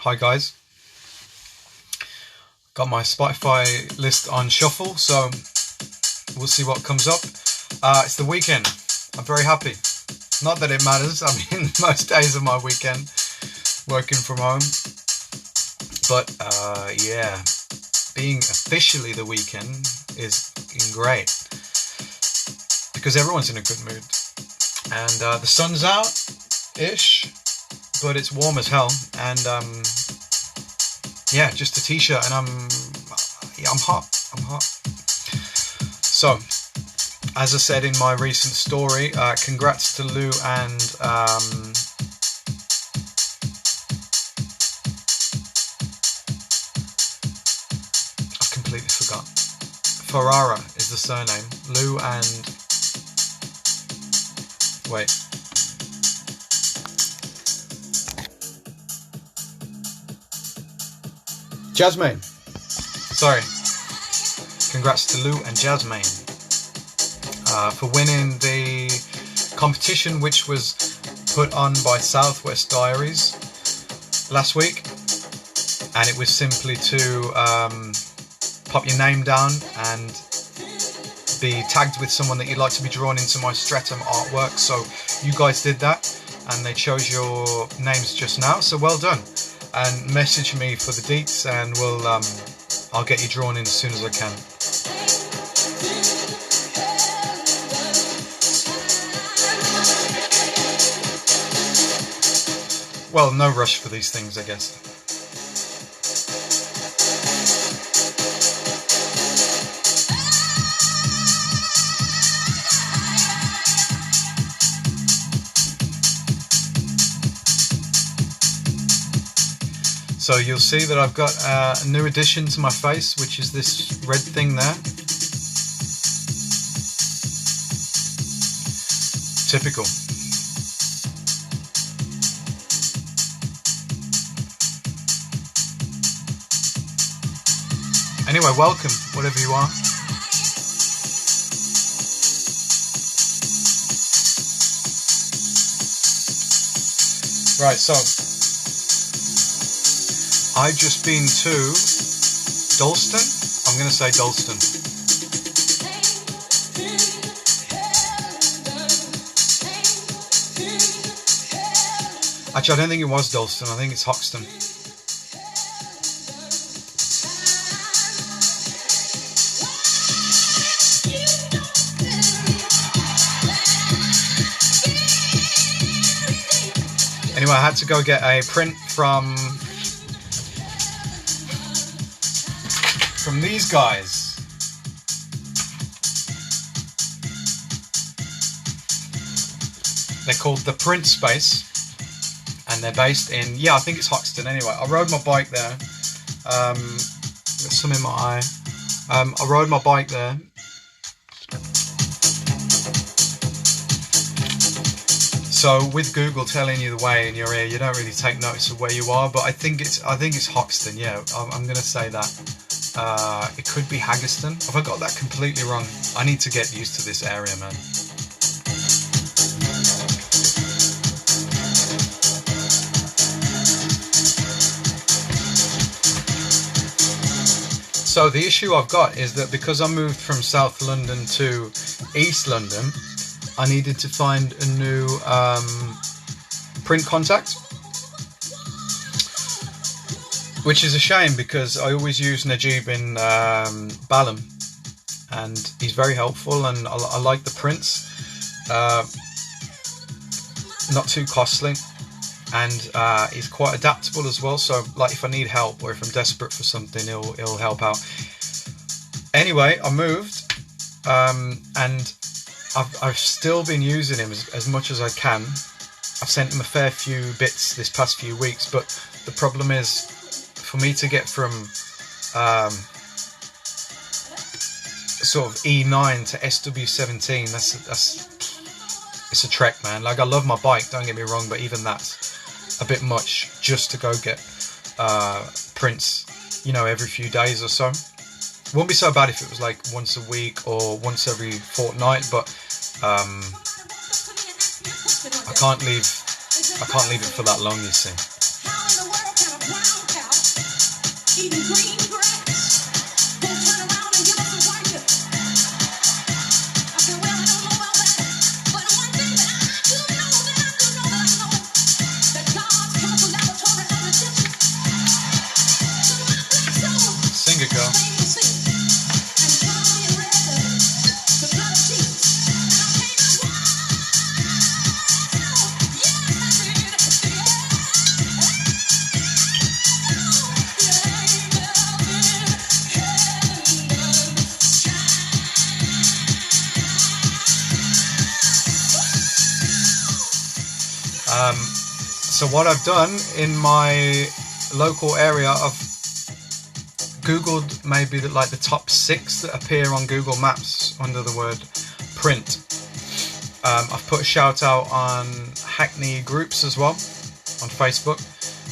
Hi guys. Got my Spotify list on shuffle, so we'll see what comes up. It's the weekend. I'm very happy. Not that it matters. I mean, most days of my weekend working from home. But yeah, being officially the weekend is great because everyone's in a good mood. And the sun's out-ish, but it's warm as hell. And yeah, just a t-shirt, and I'm hot. So, as I said in my recent story, congrats to Lou and I've completely forgot. Ferrara is the surname. Lou and wait. Jasmine. Sorry. Congrats to Lou and Jasmine for winning the competition, which was put on by Southwest Diaries last week, and it was simply to pop your name down and be tagged with someone that you'd like to be drawn into my Streatham artwork. So you guys did that, and they chose your names just now, so well done. And message me for the deets, and I'll get you drawn in as soon as I can. Well, no rush for these things, I guess. So you'll see that I've got a new addition to my face, which is this red thing there. Typical. Anyway, welcome, whatever you are. Right, so I've just been to Dalston. I'm going to say Dalston. Actually, I don't think it was Dalston. I think it's Hoxton. Anyway, I had to go get a print from these guys. They're called The Print Space, and they're based in, I think it's Hoxton. Anyway, I rode my bike there. Got some in my eye. I rode my bike there. So with Google telling you the way in your ear, you don't really take notice of where you are. But I think it's Hoxton. Yeah, I'm going to say that. It could be Haggerston. Have I got that completely wrong? I need to get used to this area, man. So the issue I've got is that because I moved from South London to East London, I needed to find a new print contact. Which is a shame because I always use Najib in Balham, and he's very helpful, and I like the prints. Not too costly, and he's quite adaptable as well. So, like, if I need help or if I'm desperate for something, he'll help out. Anyway, I moved, and I've still been using him as much as I can. I've sent him a fair few bits this past few weeks, but the problem is, for me to get from sort of E9 to SW17, it's a trek, man. Like, I love my bike, don't get me wrong, but even that's a bit much just to go get prints, every few days or so. It wouldn't be so bad if it was like once a week or once every fortnight, but I can't leave it for that long, you see. Singer girl. So what I've done in my local area, I've Googled maybe the top 6 that appear on Google Maps under the word print. I've put a shout out on Hackney groups as well on Facebook,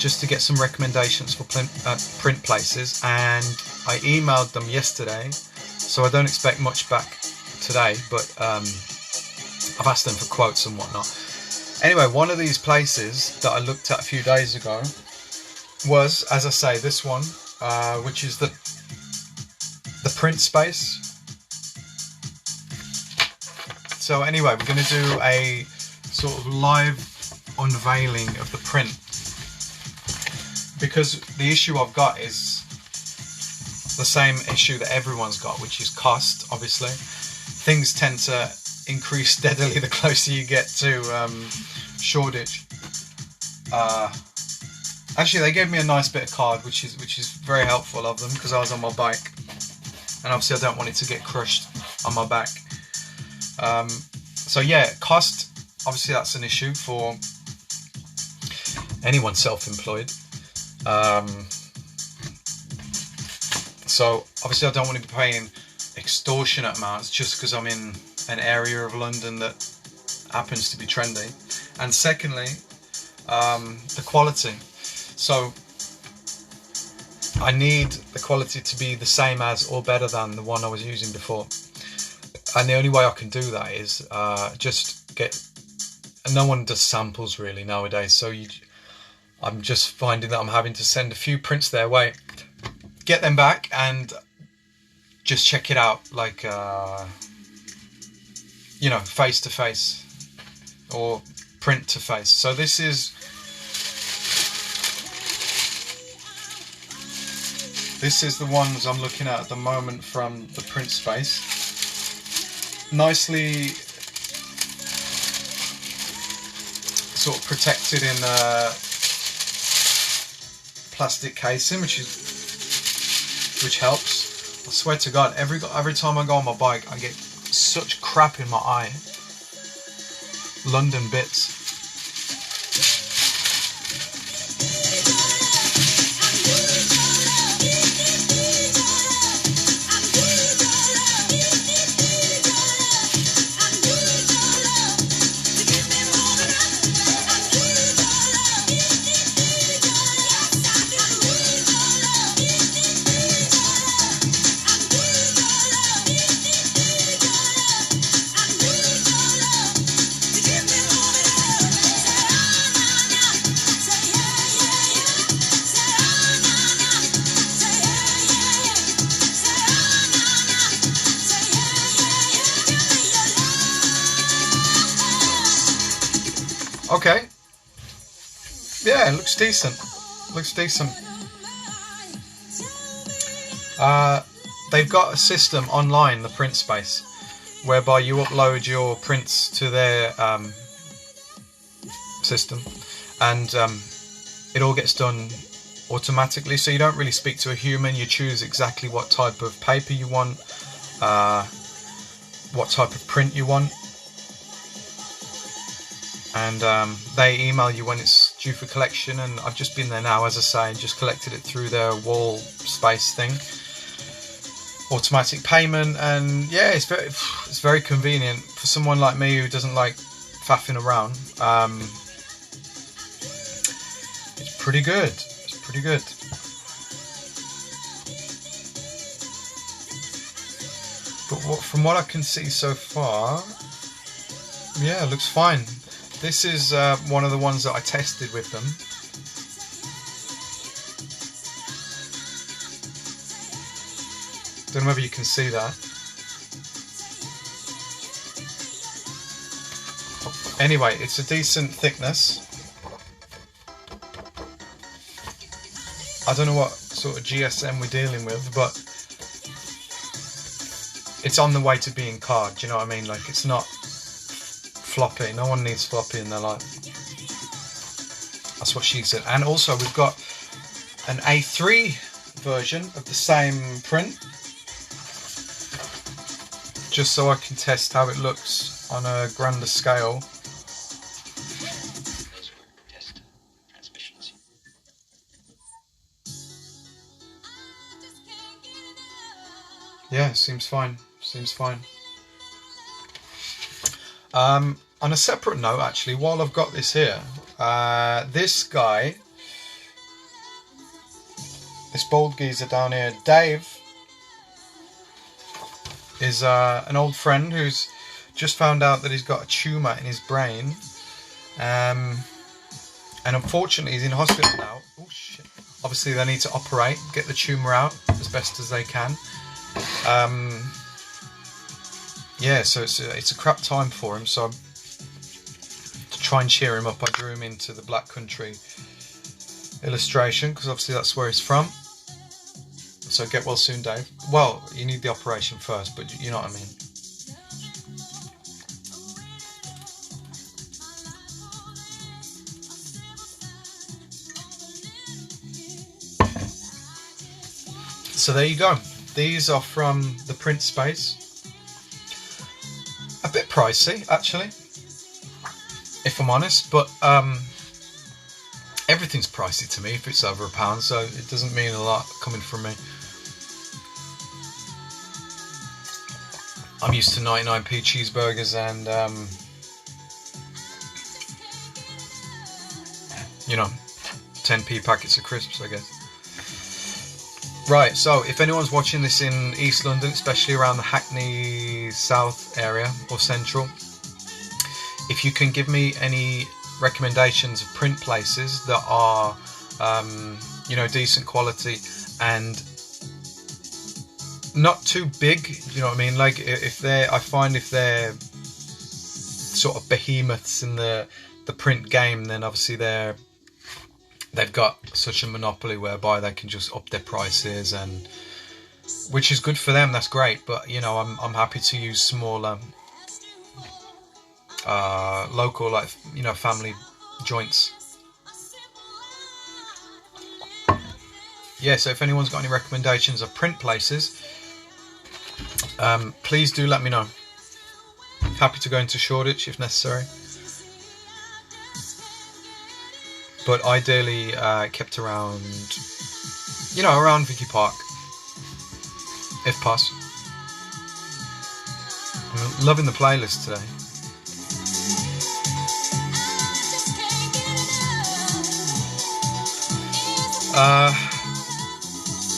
just to get some recommendations for print places, and I emailed them yesterday, so I don't expect much back today, but I've asked them for quotes and whatnot. Anyway, one of these places that I looked at a few days ago was, as I say, this one, which is the print space. So anyway, we're going to do a sort of live unveiling of the print, because the issue I've got is the same issue that everyone's got, which is cost. Obviously, things tend to increase steadily the closer you get to Shoreditch. Actually, they gave me a nice bit of card, which is very helpful of them, because I was on my bike, and obviously I don't want it to get crushed on my back. So yeah, cost, obviously that's an issue for anyone self-employed. So obviously I don't want to be paying extortionate amounts just because I'm in an area of London that happens to be trendy. And secondly, the quality. So I need the quality to be the same as or better than the one I was using before. And the only way I can do that is just get... And no one does samples really nowadays, so I'm just finding that I'm having to send a few prints their way, get them back, and just check it out, like, you know, face to face or print to face. So this is the ones I'm looking at the moment from the print space. Nicely sort of protected in plastic casing, which helps. I swear to God, every time I go on my bike, I get such crap in my eye. London bits. Okay. Yeah, it looks decent. They've got a system online, the print space, whereby you upload your prints to their system, and it all gets done automatically, so you don't really speak to a human. You choose exactly what type of paper you want, what type of print you want, and they email you when it's due for collection. And I've just been there now, as I say, and just collected it through their wall space thing, automatic payment. And yeah, it's very convenient for someone like me who doesn't like faffing around. It's pretty good. But from what I can see so far, yeah, it looks fine. This is one of the ones that I tested with them. Don't know whether you can see that. Anyway, it's a decent thickness. I don't know what sort of GSM we're dealing with, but it's on the way to being card. Do you know what I mean? Like, it's not floppy. No one needs floppy in their life. That's what she said. And also, we've got an A3 version of the same print, just so I can test how it looks on a grander scale. Yeah, seems fine. Seems fine. On a separate note, actually, while I've got this here, this guy, this bald geezer down here, Dave, is an old friend who's just found out that he's got a tumour in his brain. And unfortunately, he's in hospital now. Oh, shit. Obviously, they need to operate, get the tumour out as best as they can. Yeah, so it's a crap time for him. So to try and cheer him up, I drew him into the Black Country illustration, because obviously that's where he's from. So get well soon, Dave. Well, you need the operation first, but you know what I mean. So there you go. These are from the print space. A bit pricey, actually, if I'm honest, but everything's pricey to me if it's over £1, so it doesn't mean a lot coming from me. I'm used to 99p cheeseburgers and you know, 10p packets of crisps, I guess. Right, so if anyone's watching this in East London, especially around the Hackney South area or Central, if you can give me any recommendations of print places that are, you know, decent quality and not too big, you know what I mean? Like, if they're, I find if they're sort of behemoths in the print game, then obviously they've got such a monopoly whereby they can just up their prices, and which is good for them. That's great, but you know, I'm happy to use smaller, local, like, you know, family joints. Yeah, so if anyone's got any recommendations of print places, please do let me know. Happy to go into Shoreditch if necessary, but ideally kept around, you know, around Vicky Park, if possible. I'm loving the playlist today.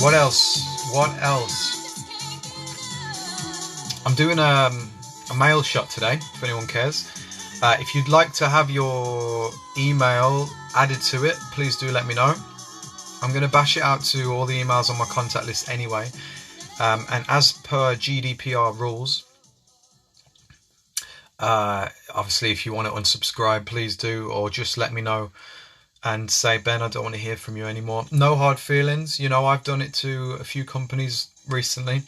What else? I'm doing a mail shot today, if anyone cares. If you'd like to have your email added to it, please do let me know. I'm going to bash it out to all the emails on my contact list anyway. And as per GDPR rules, obviously if you want to unsubscribe, please do, or just let me know and say, Ben, I don't want to hear from you anymore. No hard feelings. You know, I've done it to a few companies recently.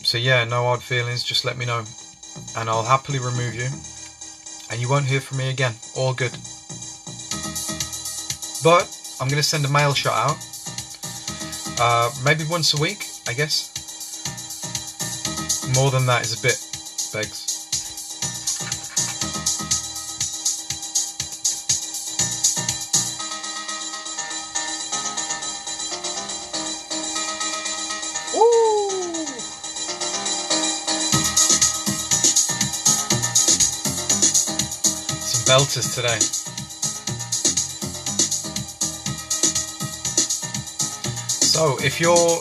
So yeah, no hard feelings. Just let me know and I'll happily remove you, and you won't hear from me again. All good. But I'm going to send a mail shot out. Maybe once a week, I guess. More than that is a bit begs. Belters today. So if you're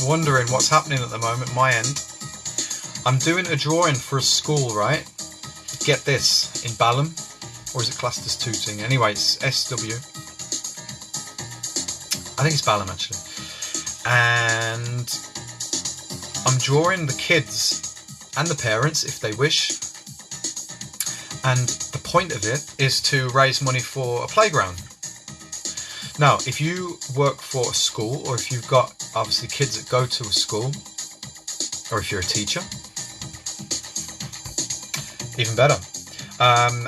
wondering what's happening at the moment, my end, I'm doing a drawing for a school, right? Get this, in Balham, or is it classed as Tooting? Anyway, it's SW. think it's Balham actually. And I'm drawing the kids and the parents if they wish. And the point of it is to raise money for a playground. Now, if you work for a school, or if you've got obviously kids that go to a school, or if you're a teacher, even better,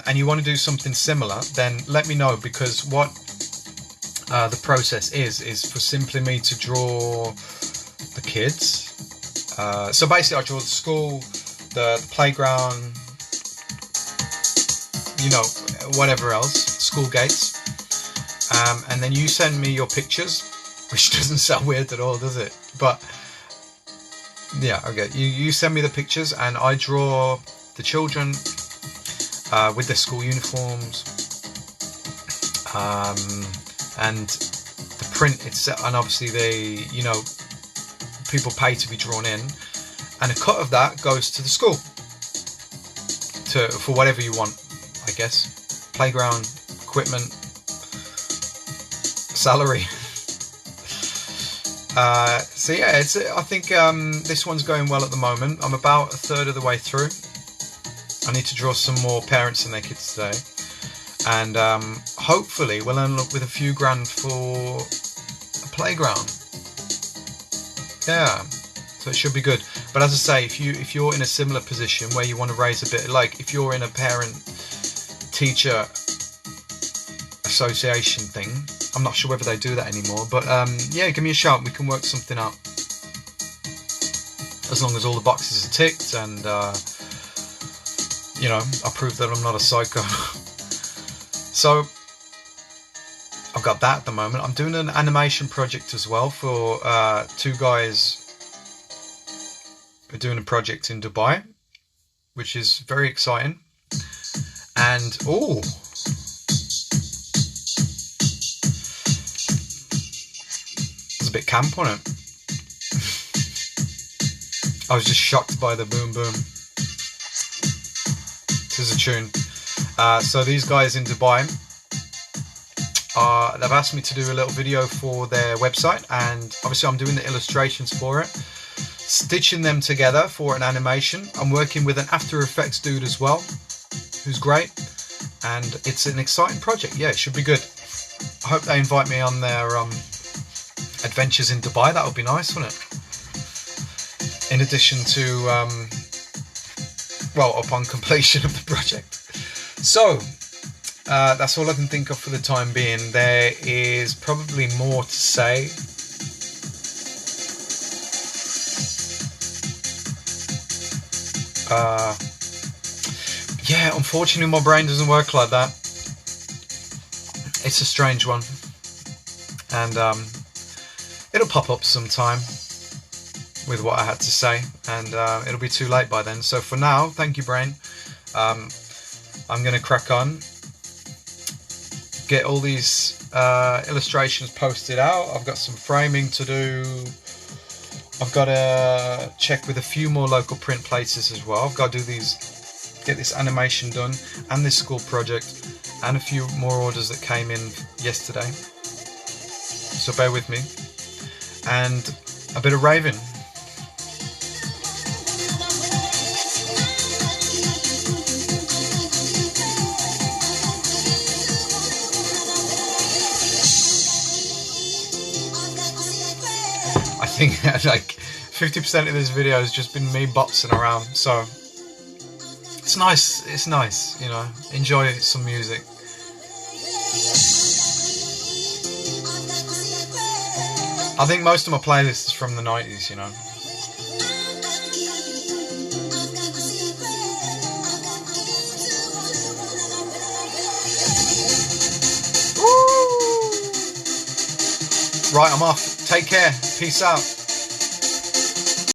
and you want to do something similar, then let me know, because what the process is for simply me to draw the kids. So basically I draw the school, the playground, you know, whatever else, school gates, and then you send me your pictures, which doesn't sound weird at all, does it? But yeah, okay, you send me the pictures and I draw the children with their school uniforms, and the print itself, and obviously they, you know, people pay to be drawn in, and a cut of that goes to the school for whatever you want, I guess, playground, equipment, salary. So yeah, I think this one's going well at the moment. I'm about a third of the way through. I need to draw some more parents and their kids today, and hopefully we'll end up with a few grand for a playground. Yeah, so it should be good. But as I say, if you're in a similar position where you want to raise a bit, like if you're in a parent-teacher association thing, I'm not sure whether they do that anymore, but yeah, give me a shout. We can work something out, as long as all the boxes are ticked and you know, I prove that I'm not a psycho. So I've got that at the moment. I'm doing an animation project as well for two guys who are doing a project in Dubai, which is very exciting. And oh, there's a bit camp on it. I was just shocked by the boom boom. This is a tune. So these guys in Dubai, they've asked me to do a little video for their website, and obviously I'm doing the illustrations for it, stitching them together for an animation. I'm working with an After Effects dude as well, who's great, and it's an exciting project. Yeah, it should be good. I hope they invite me on their adventures in Dubai. That would be nice, wouldn't it? In addition to well, upon completion of the project. So that's all I can think of for the time being. There is probably more to say. Yeah, unfortunately my brain doesn't work like that. It's a strange one, and it'll pop up sometime with what I had to say, and it'll be too late by then. So for now, thank you, brain. I'm going to crack on, get all these illustrations posted out. I've got some framing to do. I've got to check with a few more local print places as well. I've got to do get this animation done, and this school project, and a few more orders that came in yesterday. So bear with me, and a bit of raving. I think like 50% of this video has just been me boxing around, so it's nice, you know, enjoy some music. I think most of my playlist is from the 90s, you know. Woo! Right, I'm off. Take care. Peace out.